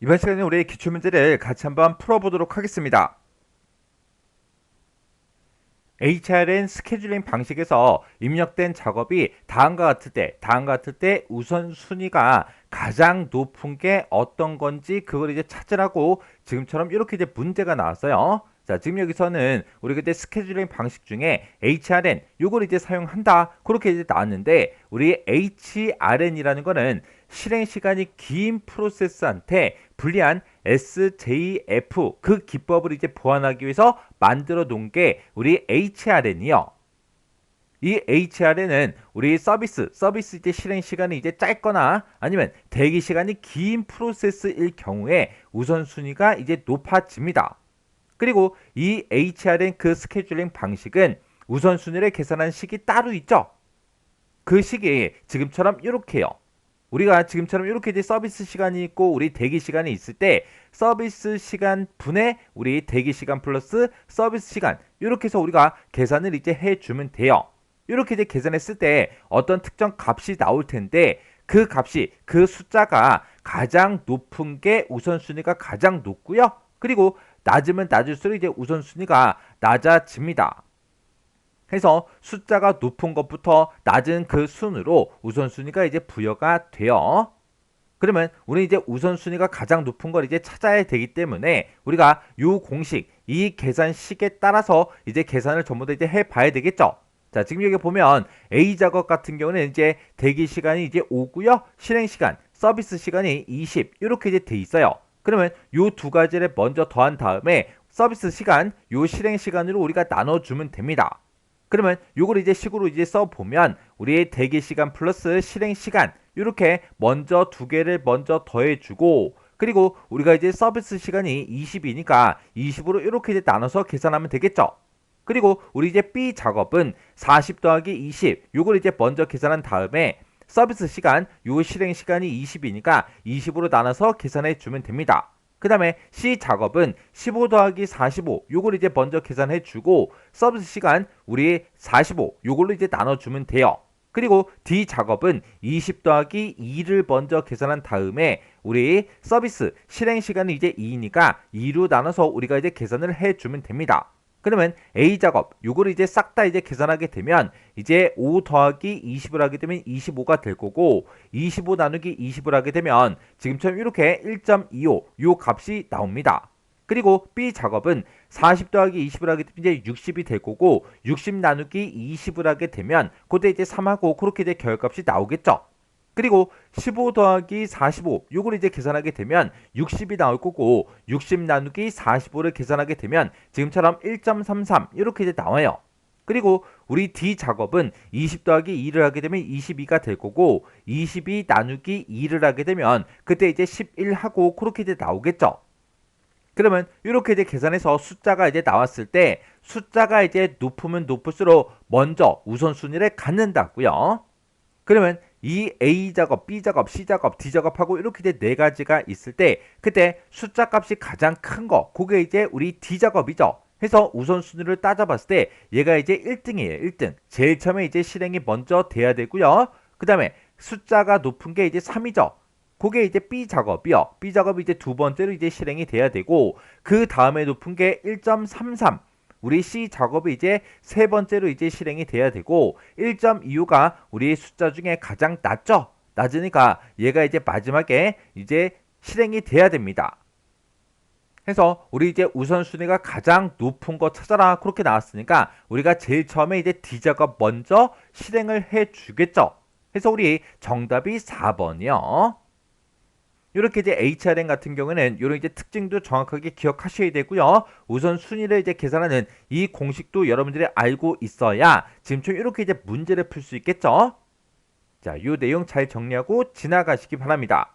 이번 시간에 우리 기출문제를 같이 한번 풀어보도록 하겠습니다. HRN 스케줄링 방식에서 입력된 작업이 다음과 같을 때 우선순위가 가장 높은 게 어떤 건지 그걸 이제 찾으라고 지금처럼 이렇게 이제 문제가 나왔어요. 자, 지금 여기서는 우리 그때 스케줄링 방식 중에 HRN 요걸 이제 사용한다 그렇게 이제 나왔는데, 우리 HRN이라는 거는 실행 시간이 긴 프로세스한테 불리한 SJF 그 기법을 이제 보완하기 위해서 만들어 놓은 게 우리 HRN이요. 이 HRN은 우리 서비스 이제 실행 시간이 이제 짧거나 아니면 대기 시간이 긴 프로세스일 경우에 우선순위가 이제 높아집니다. 그리고 이 HRN 그 스케줄링 방식은 우선순위를 계산한 식이 따로 있죠. 그 식이 지금처럼 이렇게요. 우리가 지금처럼 이렇게 이제 서비스 시간이 있고 우리 대기 시간이 있을 때 서비스 시간 분의 우리 대기 시간 플러스 서비스 시간 이렇게 해서 우리가 계산을 이제 해주면 돼요. 이렇게 이제 계산했을 때 어떤 특정 값이 나올 텐데, 그 값이 그 숫자가 가장 높은 게 우선순위가 가장 높고요. 그리고 낮으면 낮을수록 이제 우선순위가 낮아집니다. 해서 숫자가 높은 것부터 낮은 그 순으로 우선순위가 이제 부여가 돼요. 그러면 우리 이제 우선순위가 가장 높은 걸 이제 찾아야 되기 때문에 우리가 요 공식, 이 계산식에 따라서 이제 계산을 전부 다 이제 해봐야 되겠죠. 자, 지금 여기 보면 A 작업 같은 경우는 이제 대기 시간이 이제 5고요. 실행 시간, 서비스 시간이 20 이렇게 이제 돼 있어요. 그러면 요 두 가지를 먼저 더한 다음에 서비스 시간, 요 실행 시간으로 우리가 나눠주면 됩니다. 그러면 요걸 이제 식으로 이제 써보면 우리의 대기 시간 플러스 실행 시간 이렇게 먼저 두 개를 먼저 더해주고, 그리고 우리가 이제 서비스 시간이 20이니까 20으로 이렇게 이제 나눠서 계산하면 되겠죠. 그리고 우리 이제 B 작업은 40 더하기 20 요걸 이제 먼저 계산한 다음에 서비스 시간 요 실행 시간이 20이니까 20으로 나눠서 계산해 주면 됩니다. 그 다음에 C 작업은 15 더하기 45 요걸 이제 먼저 계산해 주고 서비스 시간 우리 45 요걸로 이제 나눠주면 돼요. 그리고 D 작업은 20 더하기 2를 먼저 계산한 다음에 우리 서비스 실행 시간이 이제 2니까 2로 나눠서 우리가 이제 계산을 해주면 됩니다. 그러면 A 작업 요거를 이제 싹 다 이제 계산하게 되면 이제 5 더하기 20을 하게 되면 25가 될 거고, 25 나누기 20을 하게 되면 지금처럼 이렇게 1.25 요 값이 나옵니다. 그리고 B 작업은 40 더하기 20을 하게 되면 이제 60이 될 거고, 60 나누기 20을 하게 되면 그때 이제 3하고 그렇게 이제 결값이 나오겠죠. 그리고 15 더하기 45 요걸 이제 계산하게 되면 60이 나올 거고, 60 나누기 45를 계산하게 되면 지금처럼 1.33 이렇게 이제 나와요. 그리고 우리 D 작업은 20 더하기 2를 하게 되면 22가 될 거고, 22 나누기 2를 하게 되면 그때 이제 11하고 그렇게 이제 나오겠죠. 그러면 이렇게 이제 계산해서 숫자가 이제 나왔을 때 숫자가 이제 높으면 높을수록 먼저 우선순위를 갖는다고요. 그러면 이 A 작업, B 작업, C 작업, D 작업하고 이렇게 이제 네 가지가 있을 때 그때 숫자 값이 가장 큰 거, 그게 이제 우리 D 작업이죠. 해서 우선순위를 따져봤을 때 얘가 이제 1등이에요. 1등. 제일 처음에 이제 실행이 먼저 돼야 되고요. 그 다음에 숫자가 높은 게 이제 3이죠. 그게 이제 B 작업이요. B 작업이 이제 두 번째로 이제 실행이 돼야 되고, 그 다음에 높은 게 1.33. 우리 C 작업이 이제 세 번째로 이제 실행이 돼야 되고, 1.25가 우리 숫자 중에 가장 낮죠. 낮으니까 얘가 이제 마지막에 이제 실행이 돼야 됩니다. 해서 우리 이제 우선순위가 가장 높은 거 찾아라 그렇게 나왔으니까 우리가 제일 처음에 이제 D 작업 먼저 실행을 해 주겠죠. 해서 우리 정답이 4번이요. 이렇게 이제 HRM 같은 경우는 이런 이제 특징도 정확하게 기억하셔야 되고요. 우선 순위를 이제 계산하는 이 공식도 여러분들이 알고 있어야 지금처럼 이렇게 이제 문제를 풀 수 있겠죠. 자, 이 내용 잘 정리하고 지나가시기 바랍니다.